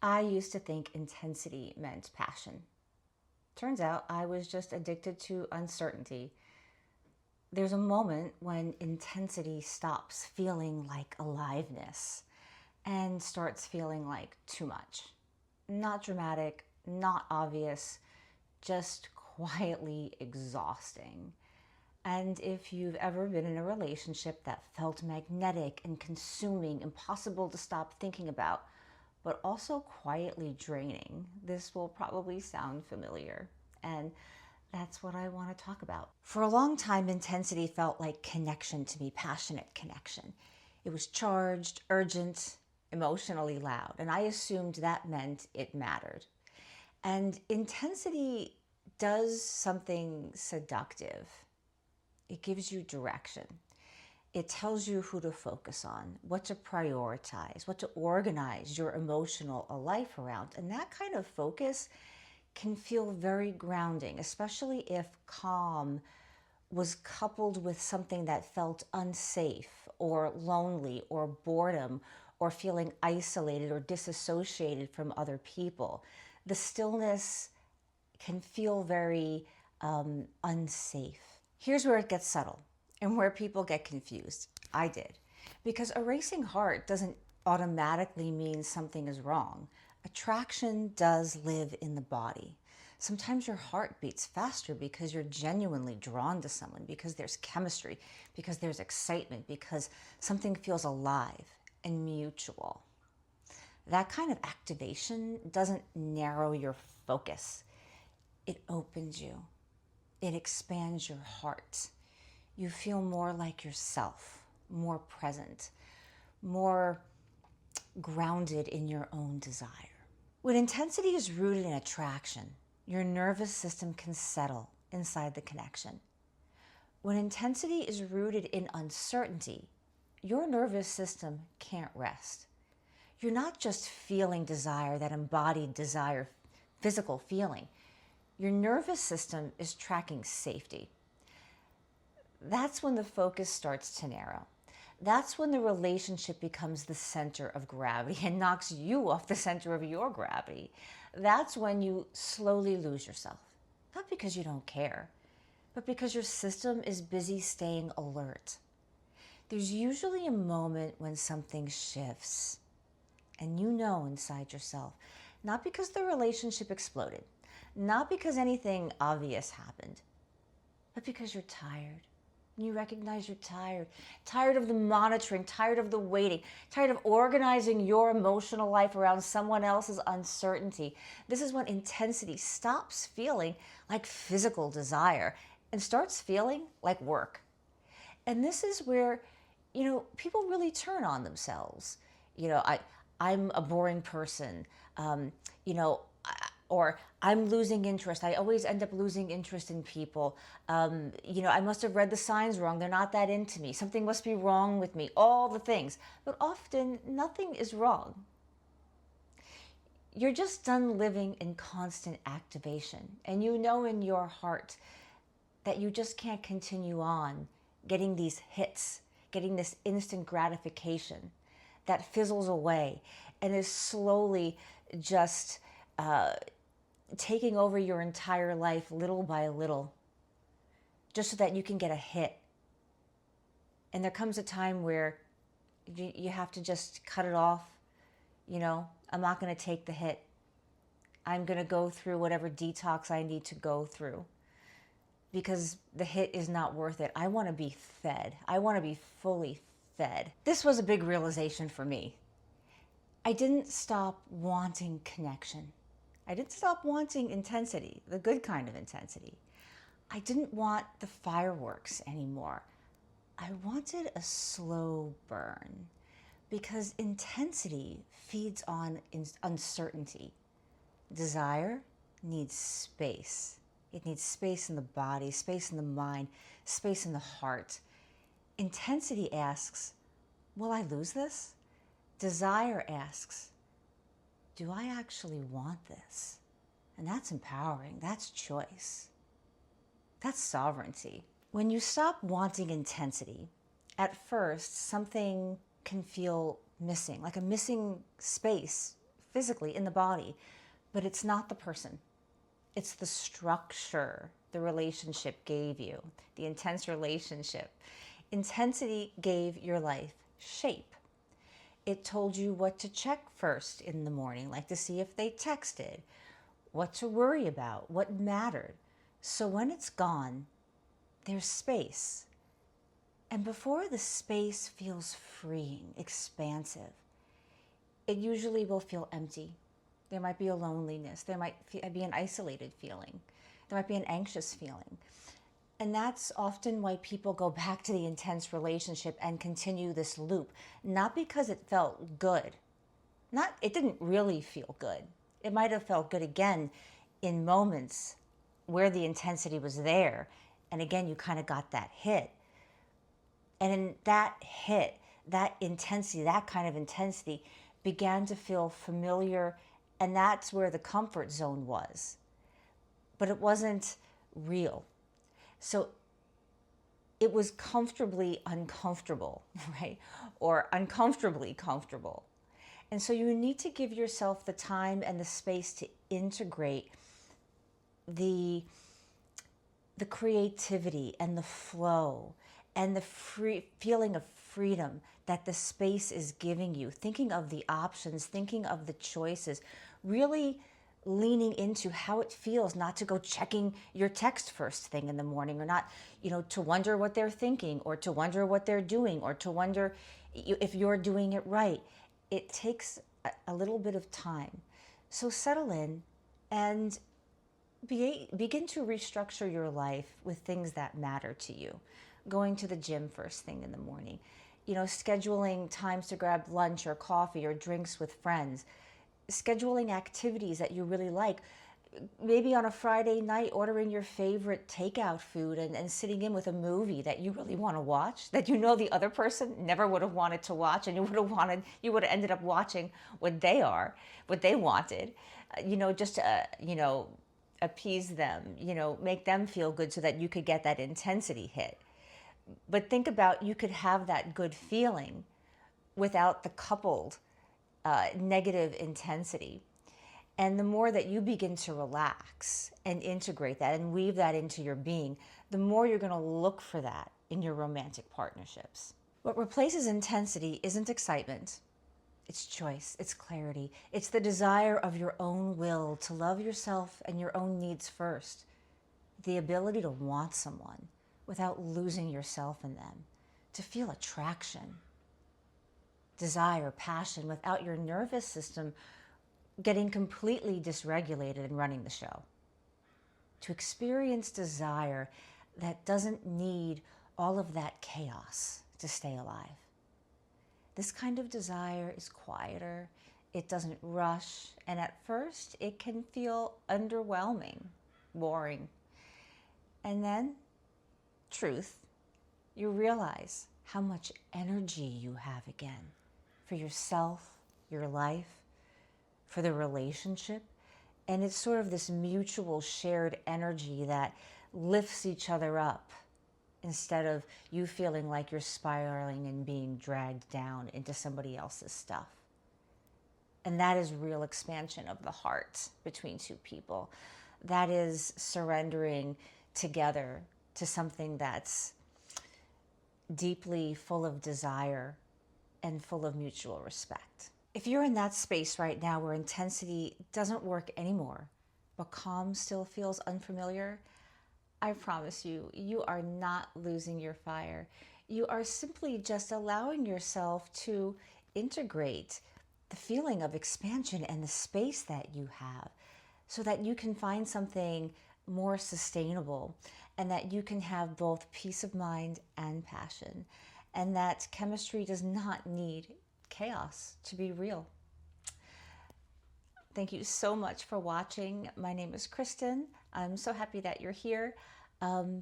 I used to think intensity meant passion. Turns out I was just addicted to uncertainty. There's a moment when intensity stops feeling like aliveness and starts feeling like too much. Not dramatic, not obvious, just quietly exhausting. And if you've ever been in a relationship that felt magnetic and consuming, impossible to stop thinking about, but also quietly draining, this will probably sound familiar. And that's what I want to talk about. For a long time, intensity felt like connection to me, passionate connection. It was charged, urgent, emotionally loud, and I assumed that meant it mattered. And intensity does something seductive. It gives you direction. It tells you who to focus on, what to prioritize, what to organize your emotional life around. And that kind of focus can feel very grounding, especially if calm was coupled with something that felt unsafe or lonely or boredom or feeling isolated or disassociated from other people. The stillness can feel very unsafe. Here's where it gets subtle and where people get confused. I did. Because a racing heart doesn't automatically mean something is wrong. Attraction does live in the body. Sometimes your heart beats faster because you're genuinely drawn to someone, because there's chemistry, because there's excitement, because something feels alive and mutual. That kind of activation doesn't narrow your focus. It opens you. It expands your heart. You feel more like yourself, more present, more grounded in your own desire. When intensity is rooted in attraction, your nervous system can settle inside the connection. When intensity is rooted in uncertainty, your nervous system can't rest. You're not just feeling desire, that embodied desire, physical feeling. Your nervous system is tracking safety. That's when the focus starts to narrow. That's when the relationship becomes the center of gravity and knocks you off the center of your gravity. That's when you slowly lose yourself. Not because you don't care, but because your system is busy staying alert. There's usually a moment when something shifts, and you know inside yourself, not because the relationship exploded, not because anything obvious happened, but because you're tired. You recognize you're tired. Tired of the monitoring, tired of the waiting, tired of organizing your emotional life around someone else's uncertainty. This is when intensity stops feeling like physical desire and starts feeling like work. And this is where, people really turn on themselves. I'm a boring person. Um, you know, or I'm losing interest. I always end up losing interest in people. I must have read the signs wrong. They're not that into me. Something must be wrong with me. All the things. But often, nothing is wrong. You're just done living in constant activation. And you know in your heart that you just can't continue on getting these hits, getting this instant gratification that fizzles away and is slowly just taking over your entire life little by little, just so that you can get a hit. And there comes a time where you have to just cut it off. I'm not going to take the hit. I'm going to go through whatever detox I need to go through because the hit is not worth it. I want to be fed. I want to be fully fed. This was a big realization for me. I didn't stop wanting connection. I didn't stop wanting intensity, the good kind of intensity. I didn't want the fireworks anymore. I wanted a slow burn because intensity feeds on uncertainty. Desire needs space. It needs space in the body, space in the mind, space in the heart. Intensity asks, will I lose this? Desire asks, do I actually want this? And that's empowering. That's choice. That's sovereignty. When you stop wanting intensity, at first something can feel missing, like a missing space physically in the body, but it's not the person. It's the structure the relationship gave you, the intense relationship. Intensity gave your life shape. It told you what to check first in the morning, like to see if they texted, what to worry about, what mattered. So when it's gone, there's space. And before the space feels freeing, expansive, it usually will feel empty. There might be a loneliness. There might be an isolated feeling. There might be an anxious feeling. And that's often why people go back to the intense relationship and continue this loop. Not because it felt good. It didn't really feel good. It might have felt good again in moments where the intensity was there. And again, you kind of got that hit. And in that hit, that intensity, that kind of intensity began to feel familiar. And that's where the comfort zone was. But it wasn't real. So it was comfortably uncomfortable, right? Or uncomfortably comfortable. And so you need to give yourself the time and the space to integrate the creativity and the flow and the free feeling of freedom that the space is giving you, thinking of the options, thinking of the choices, really leaning into how it feels not to go checking your text first thing in the morning, or not, to wonder what they're thinking, or to wonder what they're doing, or to wonder if you're doing it right. It takes a little bit of time. So settle in and begin to restructure your life with things that matter to you. Going to the gym first thing in the morning, scheduling times to grab lunch or coffee or drinks with friends, scheduling activities that you really like. Maybe on a Friday night, ordering your favorite takeout food and sitting in with a movie that you really want to watch, that the other person never would have wanted to watch, and you would have ended up watching what they wanted, just to, appease them, make them feel good so that you could get that intensity hit. But think about, you could have that good feeling without the coupled negative intensity. And the more that you begin to relax and integrate that and weave that into your being, the more you're going to look for that in your romantic partnerships. What replaces intensity isn't excitement. It's choice, it's clarity, it's the desire of your own will to love yourself and your own needs first. The ability to want someone without losing yourself in them, to feel attraction, desire, passion, without your nervous system getting completely dysregulated and running the show. To experience desire that doesn't need all of that chaos to stay alive. This kind of desire is quieter, it doesn't rush, and at first it can feel underwhelming, boring. And then, truth, you realize how much energy you have again for yourself, your life, for the relationship. And it's sort of this mutual shared energy that lifts each other up instead of you feeling like you're spiraling and being dragged down into somebody else's stuff. And that is real expansion of the heart between two people. That is surrendering together to something that's deeply full of desire and full of mutual respect. If you're in that space right now where intensity doesn't work anymore, but calm still feels unfamiliar, I promise you, you are not losing your fire. You are simply just allowing yourself to integrate the feeling of expansion and the space that you have so that you can find something more sustainable and that you can have both peace of mind and passion, and that chemistry does not need chaos to be real. Thank you so much for watching. My name is Kristen. I'm so happy that you're here.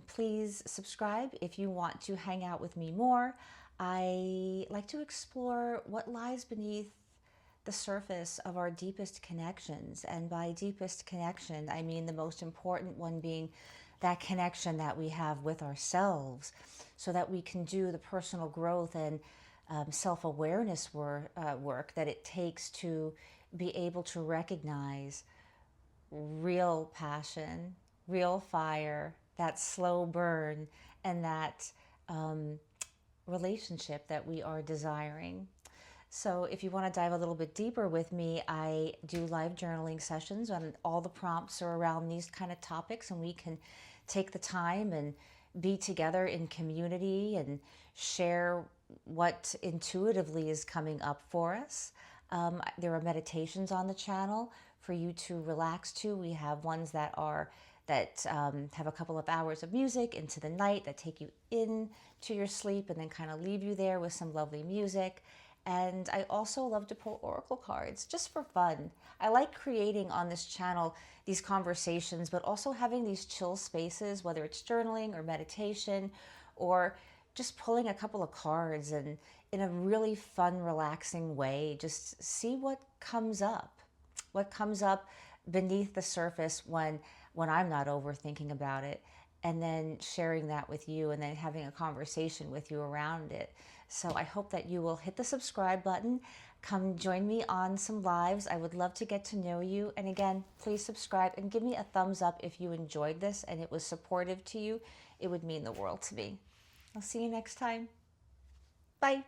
Please subscribe if you want to hang out with me more. I like to explore what lies beneath the surface of our deepest connections. And by deepest connection, I mean the most important one being that connection that we have with ourselves so that we can do the personal growth and self-awareness work that it takes to be able to recognize real passion, real fire, that slow burn, and that relationship that we are desiring. So if you want to dive a little bit deeper with me, I do live journaling sessions, and all the prompts are around these kind of topics, and we can take the time and be together in community and share what intuitively is coming up for us. There are meditations on the channel for you to relax to. We have ones that have a couple of hours of music into the night that take you in to your sleep and then kind of leave you there with some lovely music. And I also love to pull oracle cards just for fun. I like creating on this channel these conversations, but also having these chill spaces, whether it's journaling or meditation or just pulling a couple of cards and in a really fun, relaxing way, just see what comes up beneath the surface when I'm not overthinking about it, and then sharing that with you and then having a conversation with you around it. So I hope that you will hit the subscribe button. Come join me on some lives. I would love to get to know you. And again, please subscribe and give me a thumbs up if you enjoyed this and it was supportive to you. It would mean the world to me. I'll see you next time. Bye.